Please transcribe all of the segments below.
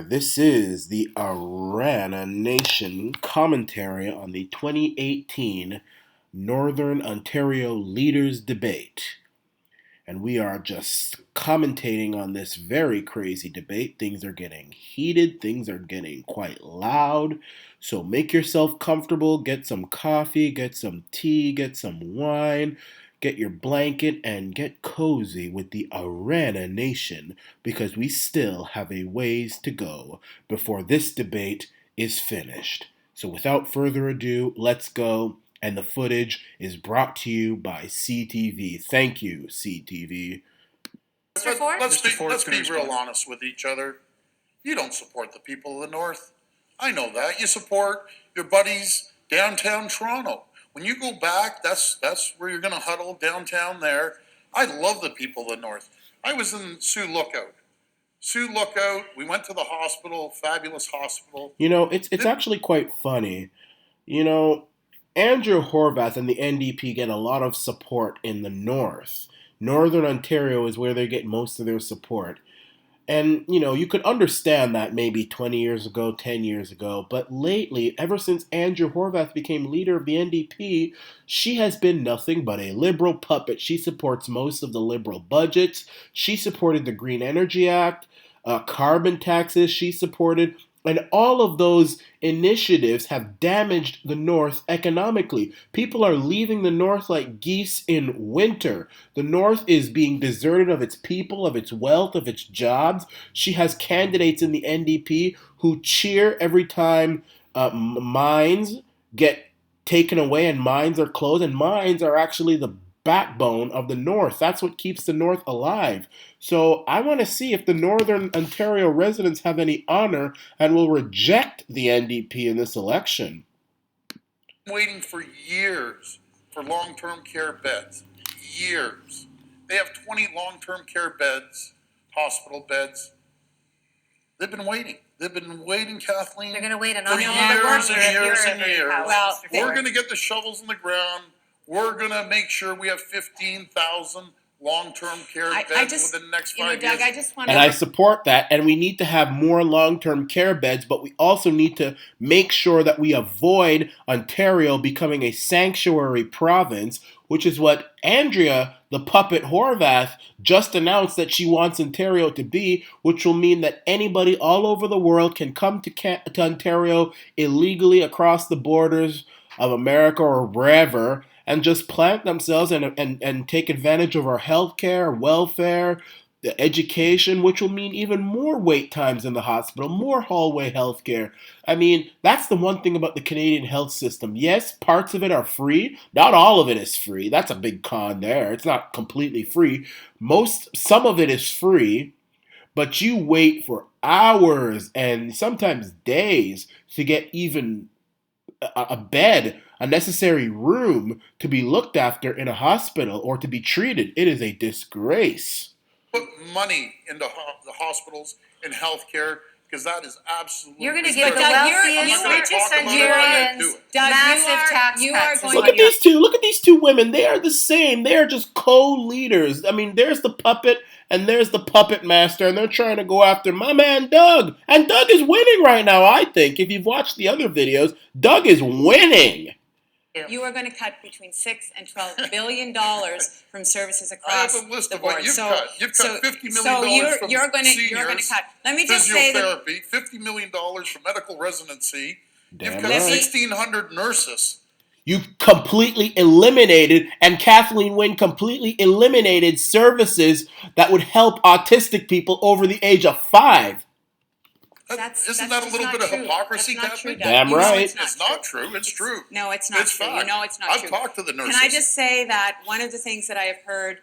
there. This is the Arana Nation commentary on the 2018 Northern Ontario Leaders Debate. And we are just commentating on this very crazy debate. Things are getting heated, things are getting quite loud. So make yourself comfortable, get some coffee, get some tea, get some wine, get your blanket, and get cozy with the Arana Nation because we still have a ways to go before this debate is finished. So without further ado, let's go. And the footage is brought to you by CTV. Thank you, CTV. Mr. Ford? Let's be real honest with each other. You don't support the people of the North. I know that. You support your buddies downtown Toronto. When you go back, that's where you're going to huddle downtown there. I love the people of the North. I was in Sioux Lookout. We went to the hospital, fabulous hospital. You know, it's actually quite funny. You know, Andrew Horwath and the NDP get a lot of support in the North. Northern Ontario is where they get most of their support. And, you know, you could understand that maybe 20 years ago, 10 years ago, but lately, ever since Andrew Horwath became leader of the NDP, she has been nothing but a Liberal puppet. She supports most of the Liberal budgets. She supported the Green Energy Act, carbon taxes she supported. And all of those initiatives have damaged the North economically. People are leaving the North like geese in winter. The North is being deserted of its people, of its wealth, of its jobs. She has candidates in the NDP who cheer every time mines get taken away and mines are closed. And mines are actually the backbone of the North. That's what keeps the North alive. So I want to see if the Northern Ontario residents have any honor and will reject the NDP in this election. Waiting for years for long-term care beds. Years. They have 20 long-term care beds, hospital beds. They've been waiting, Kathleen. They're going to wait for years and years. Well, we're going to get the shovels in the ground. We're going to make sure we have 15,000 long-term care beds within the next 5 years. Doug, I just want And I support that, and we need to have more long-term care beds, but we also need to make sure that we avoid Ontario becoming a sanctuary province, which is what Andrea, the puppet Horwath, just announced that she wants Ontario to be, which will mean that anybody all over the world can come to Ontario illegally across the borders of America or wherever, and just plant themselves and take advantage of our healthcare, welfare, the education, which will mean even more wait times in the hospital, more hallway healthcare. I mean, that's the one thing about the Canadian health system. Yes, parts of it are free. Not all of it is free. That's a big con there. It's not completely free. Some of it is free, but you wait for hours and sometimes days to get even a bed, a necessary room to be looked after in a hospital or to be treated. It is a disgrace. Put money into the hospitals and healthcare because that is absolutely. You're going to give the wealthiest Nigerians massive tax cuts. Look at these two women. They are the same. They are just co-leaders. I mean, there's the puppet and there's the puppet master, and they're trying to go after my man Doug. And Doug is winning right now, I think. If you've watched the other videos, Doug is winning. You are going to cut between $6 and $12 billion from services across I have a list the of board. what you've cut. You've cut $50 million from you're going seniors, to cut. Let me just say that physiotherapy, $50 million for medical residency. Damn You've cut right. 1,600 nurses. You completely eliminated, and Kathleen Wynne completely eliminated services that would help autistic people over the age of 5. Isn't that a little bit of hypocrisy, Kathleen? Damn right. It's not true. It's true. No, it's not true. You know it's not true. I've talked to the nurses. Can I just say that one of the things that I have heard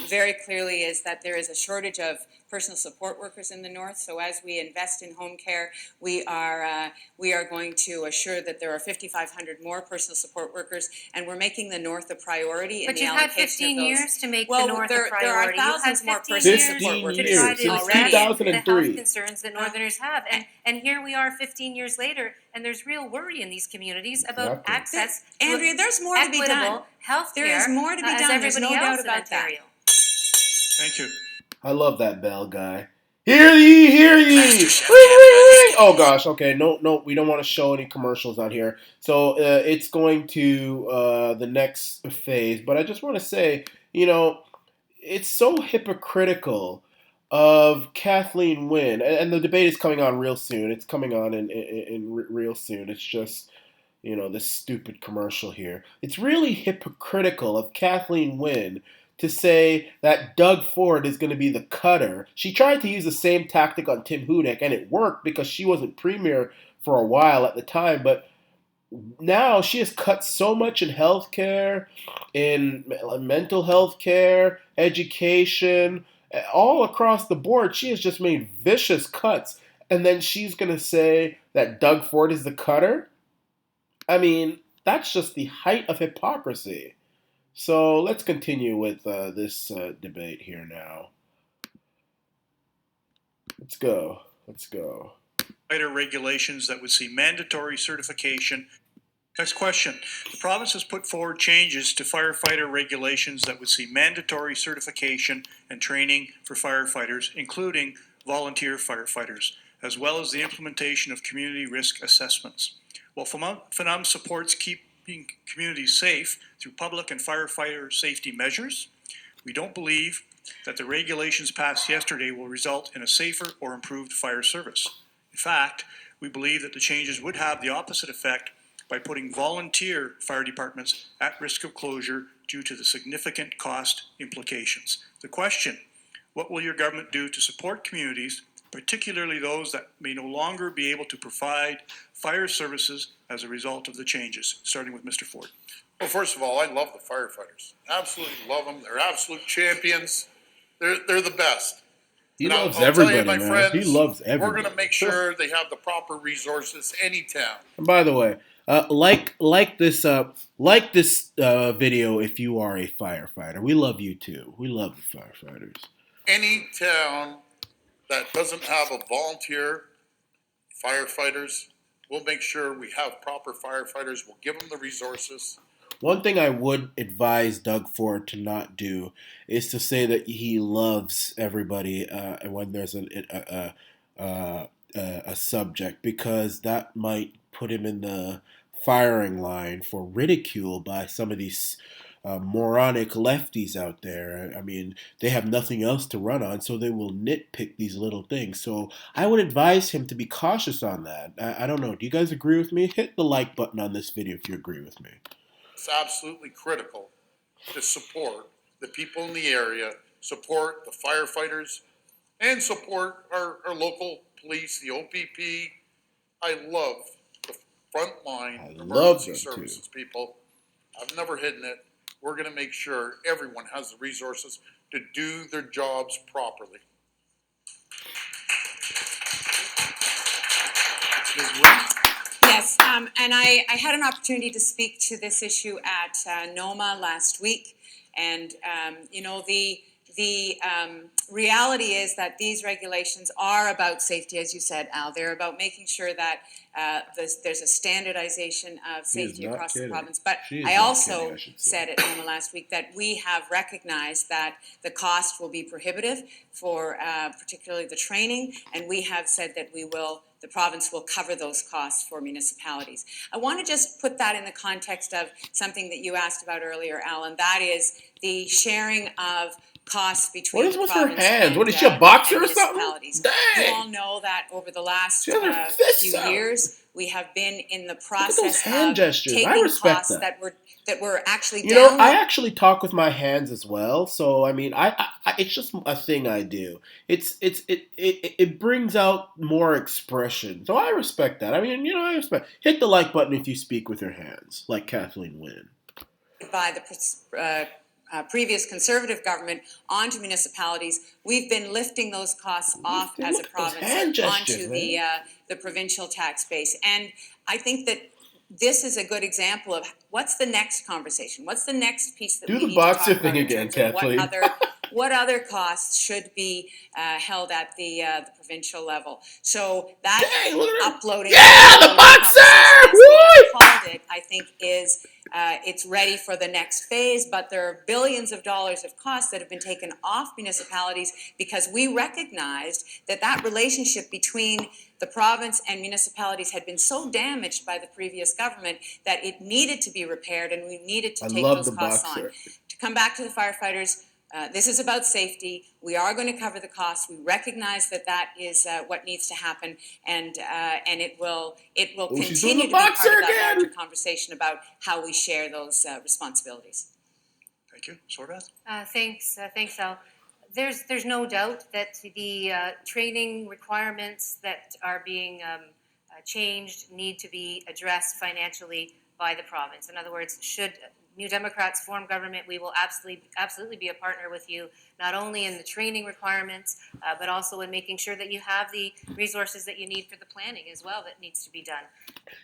very clearly is that there is a shortage of personal support workers in the North. So as we invest in home care, we are going to assure that there are 5,500 more personal support workers, and we're making the North a priority in the allocation of those. But you've had 15 years to make the North a there are priority. thousands more 15 personal years support workers to try to Since alleviate 2003. the health concerns that Northerners have. And here we are 15 years later, and there's real worry in these communities about Exactly. access to Andrea, there's more to be done. equitable health care. There is more to be done. There's no doubt about that. Thank you. I love that Bell guy. Hear ye, hear ye! Master Chef Ring, Kevin ring, Owens ring! giving Oh you gosh, okay, no, we don't want to show any commercials out here. So it's going to the next phase. But I just want to say, it's so hypocritical of Kathleen Wynne, and the debate is coming on real soon. It's coming on in real soon. It's just this stupid commercial here. It's really hypocritical of Kathleen Wynne to say that Doug Ford is going to be the cutter. She tried to use the same tactic on Tim Hudak, and it worked because she wasn't premier for a while at the time. But now she has cut so much in healthcare, in mental health care, education, all across the board. She has just made vicious cuts. And then she's going to say that Doug Ford is the cutter? I mean, that's just the height of hypocrisy. So let's continue with this debate here now. Let's go. Let's go. Firefighter regulations that would see mandatory certification. Next question. The province has put forward changes to firefighter regulations that would see mandatory certification and training for firefighters, including volunteer firefighters, as well as the implementation of community risk assessments. While FNUM supports keeping communities safe through public and firefighter safety measures, we don't believe that the regulations passed yesterday will result in a safer or improved fire service. In fact, we believe that the changes would have the opposite effect by putting volunteer fire departments at risk of closure due to the significant cost implications. The question, what will your government do to support communities, particularly those that may no longer be able to provide fire services as a result of the changes? Starting with Mr. Ford. Well, first of all, I love the firefighters. Absolutely love them. They're absolute champions. They're the best. He And loves I'll tell you, everybody, my man. friends, He loves we're everybody. going to make sure they have the proper resources any town. And by the way, like this video if you are a firefighter. We love you too. We love the firefighters. Any town that doesn't have a volunteer firefighters, we'll make sure we have proper firefighters. We'll give them the resources. One thing I would advise Doug Ford to not do is to say that he loves everybody when there's a subject, because that might put him in the firing line for ridicule by some of these moronic lefties out there. I mean, they have nothing else to run on, so they will nitpick these little things. So I would advise him to be cautious on that. I don't know. Do you guys agree with me? Hit the like button on this video if you agree with me. It's absolutely critical to support the people in the area, support the firefighters, and support our local police, the OPP. I love the frontline emergency services people. I've never hidden it. We're going to make sure everyone has the resources to do their jobs properly. Yes, and I had an opportunity to speak to this issue at NOMA last week, and the reality is that these regulations are about safety, as you said, Al. They're about making sure that there's a standardization of safety across the province. But I also said at NOMA last week that we have recognized that the cost will be prohibitive for particularly the training, and we have said that the province will cover those costs for municipalities. I want to just put that in the context of something that you asked about earlier, Alan. That is the sharing of costs between what is the with province her hands? and, What is she, a boxer or something? municipalities. Dang. You all know that over the last She has her fists few out. years, we have been in the Look at those process hand of gestures. I taking respect costs that. that were actually You know, down. I actually talk with my hands as well. So I mean, I it's just a thing I do. It brings out more expression. So I respect that. I mean, I respect. Hit the like button if you speak with your hands, like Kathleen Wynne. By the previous Conservative government onto municipalities, we've been lifting those costs off Dude, as a look at those province hand gestures, onto man. the provincial tax base. And I think that this is a good example of what's the next conversation, what's the next piece that Do we the need to talk boxer about thing in again, terms of Kathleen. what other costs should be held at the provincial level. So that Dang, look at her. uploading, Yeah, the boxer! conversation is Woo! called it, I think, is it's ready for the next phase, but there are billions of dollars of costs that have been taken off municipalities because we recognized that that relationship between the province and municipalities had been so damaged by the previous government that it needed to be repaired, and we needed to take love those the costs boxer. on. To come back to the firefighters, this is about safety. We are going to cover the costs. We recognize that that is what needs to happen, and it will she's doing continue the to be part boxer of that again. larger conversation about how we share those responsibilities. Thank you. Sorbath? Thanks, Al. There's no doubt that the training requirements that are being changed need to be addressed financially by the province. In other words, should New Democrats form government, we will absolutely be a partner with you, not only in the training requirements, but also in making sure that you have the resources that you need for the planning as well that needs to be done.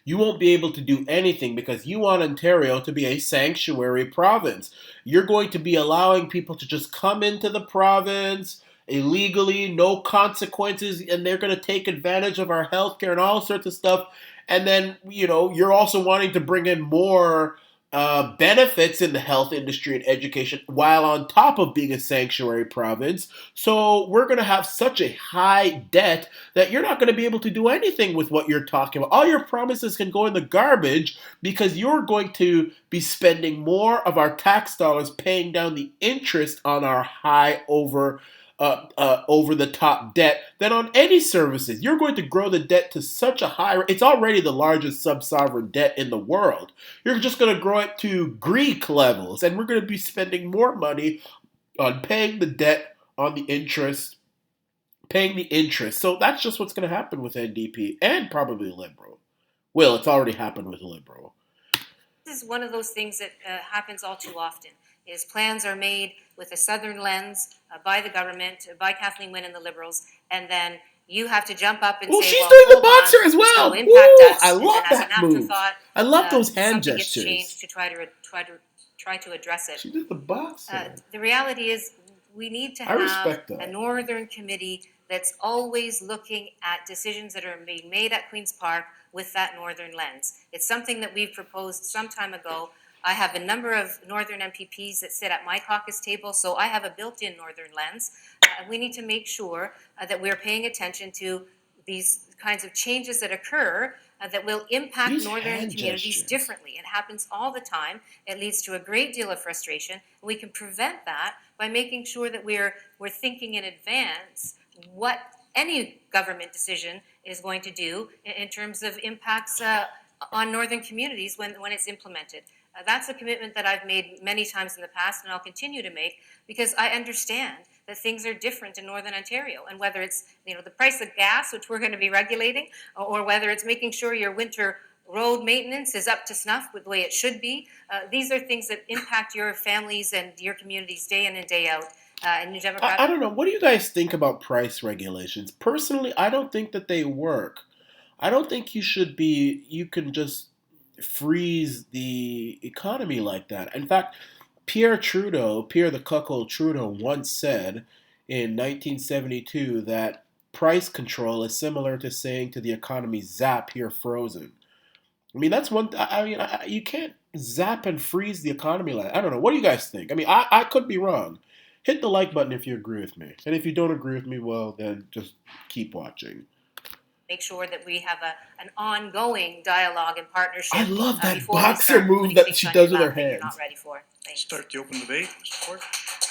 You won't be able to do anything because you want Ontario to be a sanctuary province. You're going to be allowing people to just come into the province illegally, no consequences, and they're going to take advantage of our healthcare and all sorts of stuff. And then, you're also wanting to bring in more benefits in the health industry and education while on top of being a sanctuary province. So we're going to have such a high debt that you're not going to be able to do anything with what you're talking about. All your promises can go in the garbage because you're going to be spending more of our tax dollars paying down the interest on our high over the top debt than on any services. You're going to grow the debt to such a high rate. It's already the largest sub-sovereign debt in the world. You're just going to grow it to Greek levels, and we're going to be spending more money on paying the debt, on the interest, paying the interest. So that's just what's going to happen with NDP and probably Liberal. Well, it's already happened with Liberal. This is one of those things that happens all too often, is plans are made with a Southern lens by the government, by Kathleen Wynne and the Liberals, and then you have to jump up and say, she's well, doing the hold on, boxer as well. it's going to impact Woo, us. I And love then as that an move. afterthought, I love those hand something gestures. gets changed to try to address it. She did the boxer. The reality is we need to I have respect that. a northern committee that's always looking at decisions that are being made at Queen's Park with that northern lens. It's something that we've proposed some time ago. I have a number of northern MPPs that sit at my caucus table, so I have a built-in northern lens. We need to make sure that we're paying attention to these kinds of changes that occur that will impact These northern hand communities gestures. differently. It happens all the time. It leads to a great deal of frustration. And we can prevent that by making sure that we're thinking in advance what any government decision is going to do in terms of impacts on northern communities when it's implemented. That's a commitment that I've made many times in the past, and I'll continue to make, because I understand that things are different in Northern Ontario, and whether it's the price of gas, which we're going to be regulating, or whether it's making sure your winter road maintenance is up to snuff with the way it should be. These are things that impact your families and your communities day in and day out. And New Democrat. I don't know. What do you guys think about price regulations? Personally, I don't think that they work. I don't think you can just freeze the economy like that. In fact, Pierre the Cuckold Trudeau once said in 1972 that price control is similar to saying to the economy, zap, here frozen. I mean, that's one. You can't zap and freeze the economy like that. I don't know. What do you guys think? I mean, I could be wrong. Hit the like button if you agree with me. And if you don't agree with me, well, then just keep watching. Make sure that we have an ongoing dialogue and partnership. I love that before we boxer start move putting that things she on does your with her lap that you're hands. not ready for. Thanks. Start the open debate, Mr. Ford.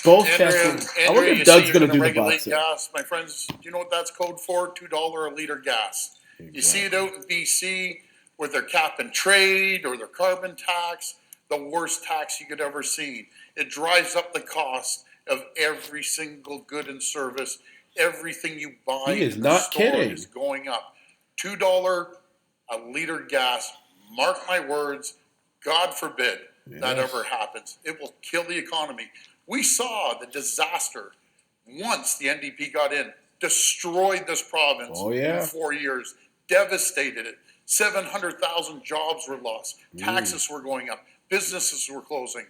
Both Andrea, Catherine. I wonder Andrea, if you Doug's see going you're to do the regulate boxer. gas. My friends, do you know what that's code for? $2 a liter gas. You see it out in BC with their cap and trade or their carbon tax, the worst tax you could ever see. It drives up the cost of every single good and service. Everything you buy He is in the not store kidding. is going up. $2 a liter gas. Mark my words. God forbid that Yes. ever happens. It will kill the economy. We saw the disaster once the NDP got in, destroyed this province Oh, yeah. in 4 years, devastated it. 700,000 jobs were lost. Taxes were going up. Businesses were closing.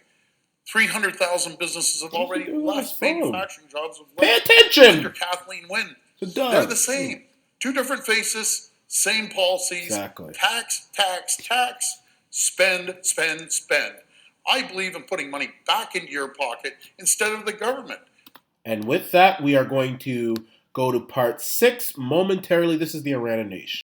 300,000 businesses have already doing on his left. phone? Manufacturing jobs have Pay left. attention! Under Kathleen Wynne. It does. They're the same. Two different faces, same policies. Exactly. Tax, tax, tax. Spend, spend, spend. I believe in putting money back into your pocket instead of the government. And with that, we are going to go to part 6 momentarily. This is the Arana Nation.